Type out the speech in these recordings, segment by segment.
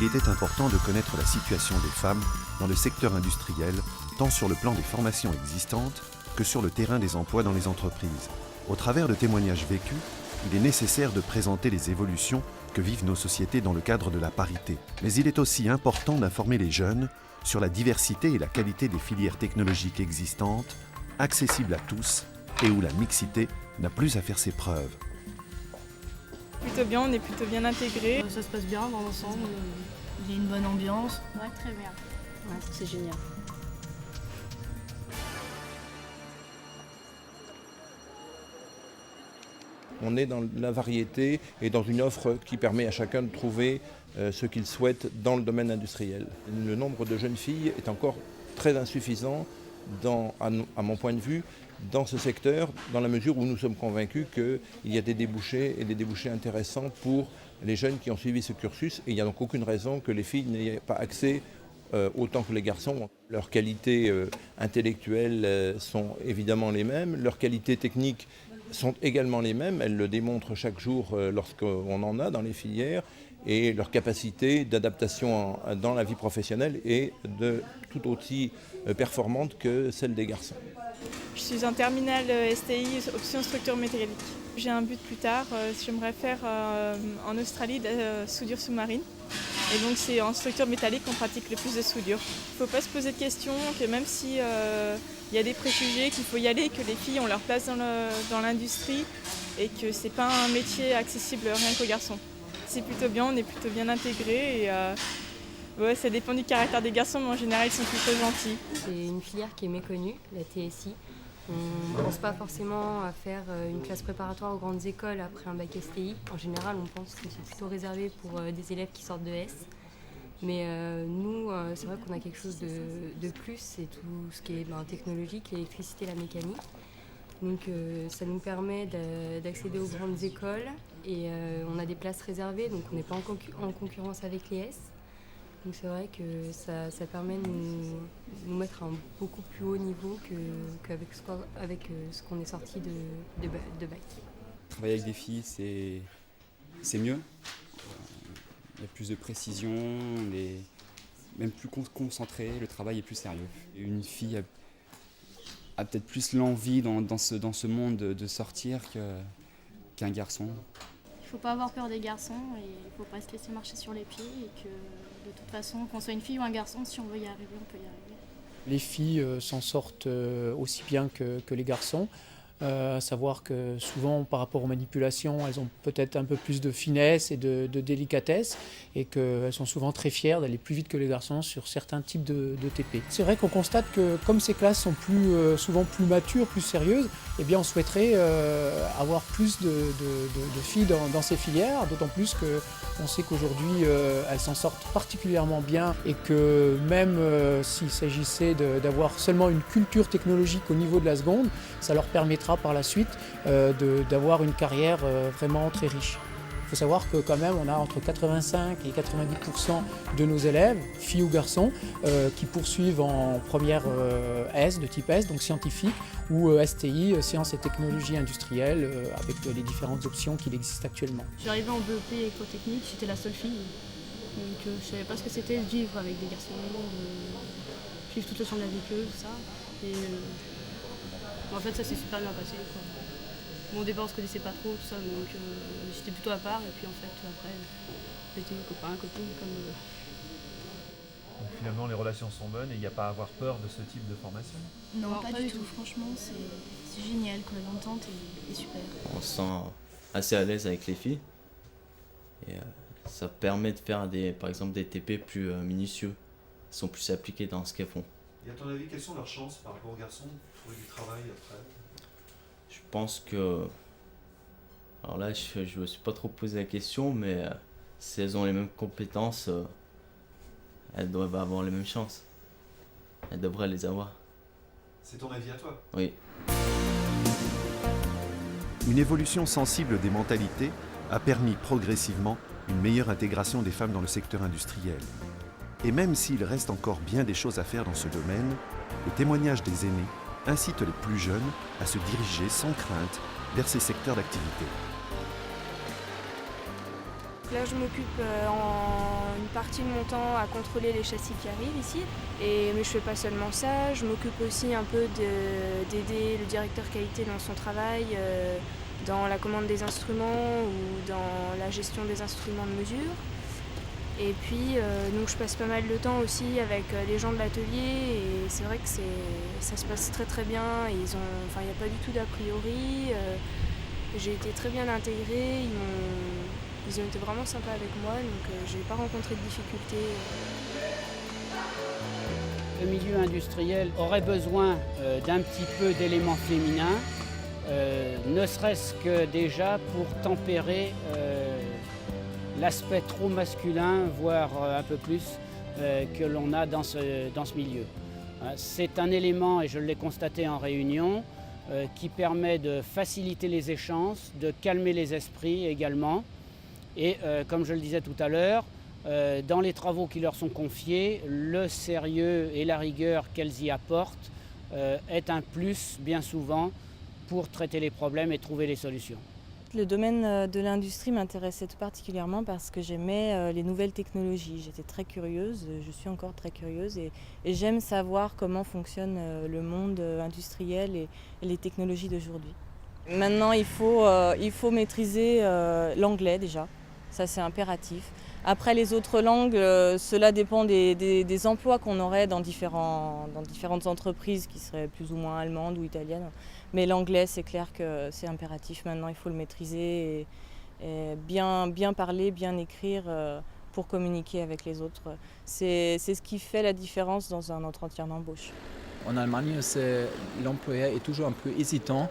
il était important de connaître la situation des femmes dans le secteur industriel, tant sur le plan des formations existantes que sur le terrain des emplois dans les entreprises. Au travers de témoignages vécus, il est nécessaire de présenter les évolutions que vivent nos sociétés dans le cadre de la parité. Mais il est aussi important d'informer les jeunes sur la diversité et la qualité des filières technologiques existantes, accessibles à tous et où la mixité n'a plus à faire ses preuves. Plutôt bien, on est plutôt bien intégrés. Ça se passe bien dans l'ensemble, il y a une bonne ambiance. Ouais, très bien. Ouais, c'est génial. On est dans la variété et dans une offre qui permet à chacun de trouver ce qu'il souhaite dans le domaine industriel. Le nombre de jeunes filles est encore très insuffisant, à mon point de vue, dans ce secteur, dans la mesure où nous sommes convaincus qu'il y a des débouchés et des débouchés intéressants pour les jeunes qui ont suivi ce cursus. Et il n'y a donc aucune raison que les filles n'aient pas accès autant que les garçons. Leurs qualités intellectuelles sont évidemment les mêmes, leurs qualités techniques sont également les mêmes, elles le démontrent chaque jour lorsqu'on en a dans les filières, et leur capacité d'adaptation dans la vie professionnelle est tout aussi performante que celle des garçons. Je suis en terminale STI, option structure métallique. J'ai un but plus tard, j'aimerais faire en Australie de soudure sous-marine. Et donc c'est en structure métallique qu'on pratique le plus de soudure. Il ne faut pas se poser de questions, que même si y a des préjugés, qu'il faut y aller, que les filles ont leur place dans l'industrie et que c'est pas un métier accessible rien qu'aux garçons. C'est plutôt bien, on est plutôt bien intégrés et ouais, ça dépend du caractère des garçons, mais en général ils sont plutôt gentils. C'est une filière qui est méconnue, la TSI. On ne pense pas forcément à faire une classe préparatoire aux grandes écoles après un bac STI. En général, on pense que c'est plutôt réservé pour des élèves qui sortent de S. Mais nous, c'est vrai qu'on a quelque chose de plus, c'est tout ce qui est technologique, l'électricité, la mécanique. Donc ça nous permet d'accéder aux grandes écoles et on a des places réservées, donc on n'est pas en concurrence avec les S. Donc c'est vrai que ça permet de nous mettre à un beaucoup plus haut niveau qu'avec ce qu'on est sorti de bac. Travailler avec des filles, c'est mieux. Il y a plus de précision, on est même plus concentré, le travail est plus sérieux. Une fille a peut-être plus l'envie dans ce monde de sortir qu'un garçon. Il ne faut pas avoir peur des garçons et il ne faut pas se laisser marcher sur les pieds et que de toute façon, qu'on soit une fille ou un garçon, si on veut y arriver, on peut y arriver. Les filles s'en sortent aussi bien que les garçons. À savoir que souvent par rapport aux manipulations, elles ont peut-être un peu plus de finesse et de délicatesse et qu'elles sont souvent très fières d'aller plus vite que les garçons sur certains types de TP. C'est vrai qu'on constate que comme ces classes sont souvent plus matures, plus sérieuses, eh bien on souhaiterait avoir plus de filles dans ces filières, d'autant plus qu'on sait qu'aujourd'hui elles s'en sortent particulièrement bien et que même s'il s'agissait d'avoir seulement une culture technologique au niveau de la seconde, ça leur permettra par la suite d'avoir une carrière vraiment très riche. Il faut savoir que quand même on a entre 85 et 90% de nos élèves, filles ou garçons, qui poursuivent en première S, de type S, donc scientifique, ou STI, sciences et technologies industrielles, avec les différentes options qu'il existe actuellement. Je suis arrivée en BEP éco-technique, j'étais la seule fille, donc je ne savais pas ce que c'était de vivre avec des garçons, vivre toute la journée avec eux, tout ça. Et, en fait, ça s'est super bien passé, quoi. Bon, au départ, on se connaissait pas trop, tout ça, donc j'étais plutôt à part. Et puis, en fait, après, j'étais copain, copine, comme... Donc, finalement, les relations sont bonnes et il n'y a pas à avoir peur de ce type de formation? Non, pas du tout. Franchement, c'est génial, quoi. L'entente est super. On se sent assez à l'aise avec les filles. Et ça permet de faire, par exemple, des TP plus minutieux. Ils sont plus appliqués dans ce qu'elles font. Et à ton avis, quelles sont leurs chances par rapport aux garçons de trouver du travail après? Je pense que... Alors là, je ne me suis pas trop posé la question, mais si elles ont les mêmes compétences, elles doivent avoir les mêmes chances. Elles devraient les avoir. C'est ton avis à toi? Oui. Une évolution sensible des mentalités a permis progressivement une meilleure intégration des femmes dans le secteur industriel. Et même s'il reste encore bien des choses à faire dans ce domaine, le témoignage des aînés incite les plus jeunes à se diriger sans crainte vers ces secteurs d'activité. Là, je m'occupe en une partie de mon temps à contrôler les châssis qui arrivent ici. Mais je fais pas seulement ça, je m'occupe aussi un peu d'aider le directeur qualité dans son travail, dans la commande des instruments ou dans la gestion des instruments de mesure. Et puis donc je passe pas mal de temps aussi avec les gens de l'atelier et c'est vrai que ça se passe très très bien. Il n'y a pas du tout d'a priori. J'ai été très bien intégrée, ils ont été vraiment sympas avec moi, donc je n'ai pas rencontré de difficultés. Le milieu industriel aurait besoin d'un petit peu d'éléments féminins, ne serait-ce que déjà pour tempérer l'aspect trop masculin, voire un peu plus, que l'on a dans ce milieu. C'est un élément, et je l'ai constaté en réunion, qui permet de faciliter les échanges, de calmer les esprits également. Et comme je le disais tout à l'heure, dans les travaux qui leur sont confiés, le sérieux et la rigueur qu'elles y apportent est un plus bien souvent pour traiter les problèmes et trouver les solutions. Le domaine de l'industrie m'intéressait tout particulièrement parce que j'aimais les nouvelles technologies. J'étais très curieuse, je suis encore très curieuse et j'aime savoir comment fonctionne le monde industriel et les technologies d'aujourd'hui. Maintenant, il faut maîtriser l'anglais déjà, ça c'est impératif. Après les autres langues, cela dépend des emplois qu'on aurait dans différentes entreprises qui seraient plus ou moins allemandes ou italiennes. Mais l'anglais, c'est clair que c'est impératif. Maintenant, il faut le maîtriser et bien parler, bien écrire pour communiquer avec les autres. C'est ce qui fait la différence dans un entretien d'embauche. En Allemagne, l'employeur est toujours un peu hésitant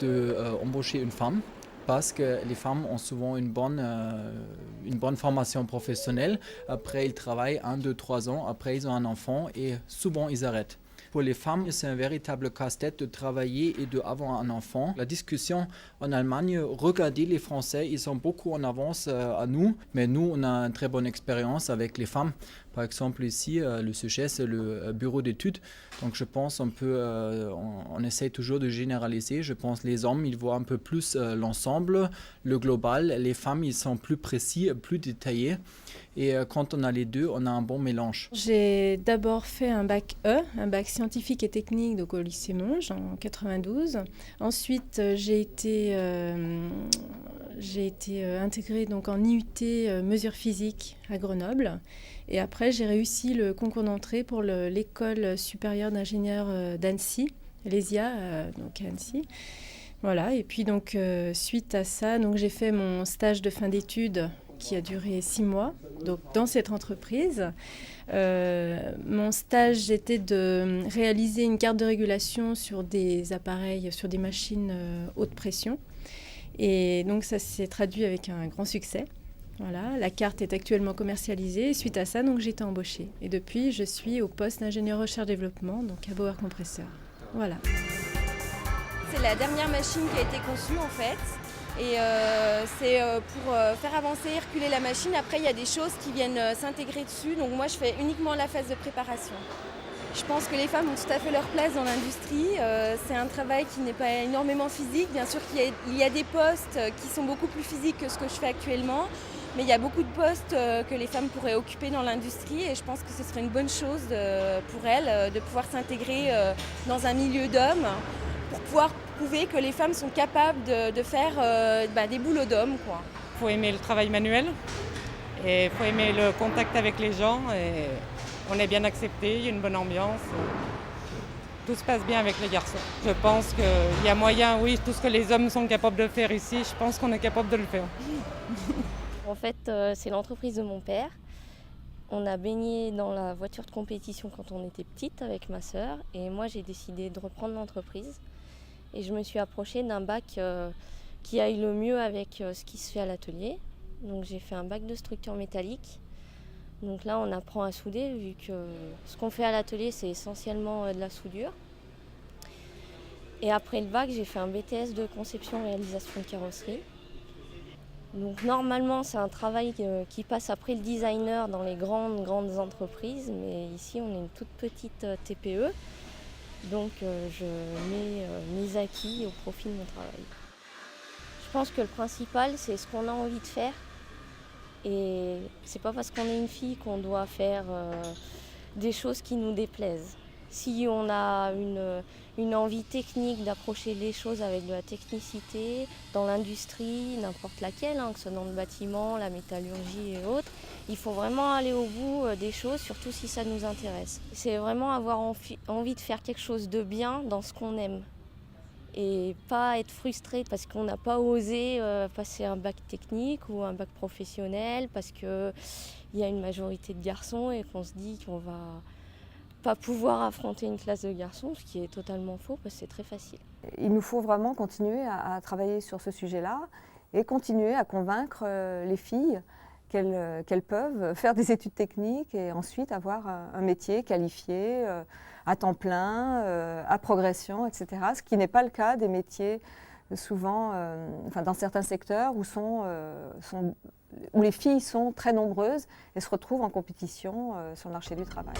d'embaucher une femme parce que les femmes ont souvent une bonne formation professionnelle. Après, ils travaillent 1, 2, 3 ans. Après, ils ont un enfant et souvent, ils arrêtent. Pour les femmes, c'est un véritable casse-tête de travailler et d'avoir un enfant. La discussion en Allemagne, regardez les Français, ils sont beaucoup en avance à nous, mais nous, on a une très bonne expérience avec les femmes. Par exemple, ici, le sujet, c'est le bureau d'études. Donc, je pense on essaye toujours de généraliser. Je pense que les hommes, ils voient un peu plus l'ensemble, le global. Les femmes, ils sont plus précis, plus détaillés. Et quand on a les deux, on a un bon mélange. J'ai d'abord fait un bac E, un bac scientifique et technique donc au lycée Monge en 92. Ensuite, j'ai été intégrée donc en IUT mesure physique à Grenoble. Et après, j'ai réussi le concours d'entrée pour l'école supérieure d'ingénieurs d'Annecy, l'ESIA, donc à Annecy. Voilà. Et puis donc suite à ça, donc j'ai fait mon stage de fin d'études qui a duré 6 mois, donc dans cette entreprise. Mon stage était de réaliser une carte de régulation sur des appareils, sur des machines haute pression. Et donc ça s'est traduit avec un grand succès. Voilà, la carte est actuellement commercialisée. Suite à ça, donc, j'ai été embauchée. Et depuis, je suis au poste d'ingénieur recherche-développement, donc à Bauer Compresseur. Voilà. C'est la dernière machine qui a été conçue en fait. Et c'est pour faire avancer et reculer la machine. Après, il y a des choses qui viennent s'intégrer dessus. Donc moi, je fais uniquement la phase de préparation. Je pense que les femmes ont tout à fait leur place dans l'industrie. C'est un travail qui n'est pas énormément physique. Bien sûr qu'il y a des postes qui sont beaucoup plus physiques que ce que je fais actuellement. Mais il y a beaucoup de postes que les femmes pourraient occuper dans l'industrie. Et je pense que ce serait une bonne chose pour elles de pouvoir s'intégrer dans un milieu d'hommes pour pouvoir prouver que les femmes sont capables de faire des boulots d'hommes. Il faut aimer le travail manuel et il faut aimer le contact avec les gens. Et on est bien accepté, il y a une bonne ambiance. Tout se passe bien avec les garçons. Je pense qu'il y a moyen, oui, tout ce que les hommes sont capables de faire ici, je pense qu'on est capable de le faire. En fait, c'est l'entreprise de mon père. On a baigné dans la voiture de compétition quand on était petite avec ma sœur. Et moi, j'ai décidé de reprendre l'entreprise. Et je me suis approchée d'un bac qui aille le mieux avec ce qui se fait à l'atelier. Donc j'ai fait un bac de structure métallique. Donc là, on apprend à souder, vu que ce qu'on fait à l'atelier, c'est essentiellement de la soudure. Et après le bac, j'ai fait un BTS de conception-réalisation de carrosserie. Donc normalement, c'est un travail qui passe après le designer dans les grandes entreprises. Mais ici, on est une toute petite TPE. Donc je mets mes acquis au profit de mon travail. Je pense que le principal, c'est ce qu'on a envie de faire Et c'est pas parce qu'on est une fille qu'on doit faire des choses qui nous déplaisent. Si on a une envie technique d'approcher les choses avec de la technicité, dans l'industrie, n'importe laquelle, que ce soit dans le bâtiment, la métallurgie et autres, il faut vraiment aller au bout des choses, surtout si ça nous intéresse. C'est vraiment avoir envie de faire quelque chose de bien dans ce qu'on aime. Et pas être frustré parce qu'on n'a pas osé passer un bac technique ou un bac professionnel, parce qu'il y a une majorité de garçons et qu'on se dit qu'on va pas pouvoir affronter une classe de garçons, ce qui est totalement faux parce que c'est très facile. Il nous faut vraiment continuer à travailler sur ce sujet-là et continuer à convaincre les filles qu'elles peuvent faire des études techniques et ensuite avoir un métier qualifié, à temps plein, à progression, etc. Ce qui n'est pas le cas des métiers souvent, dans certains secteurs où les filles sont très nombreuses et se retrouvent en compétition sur le marché du travail.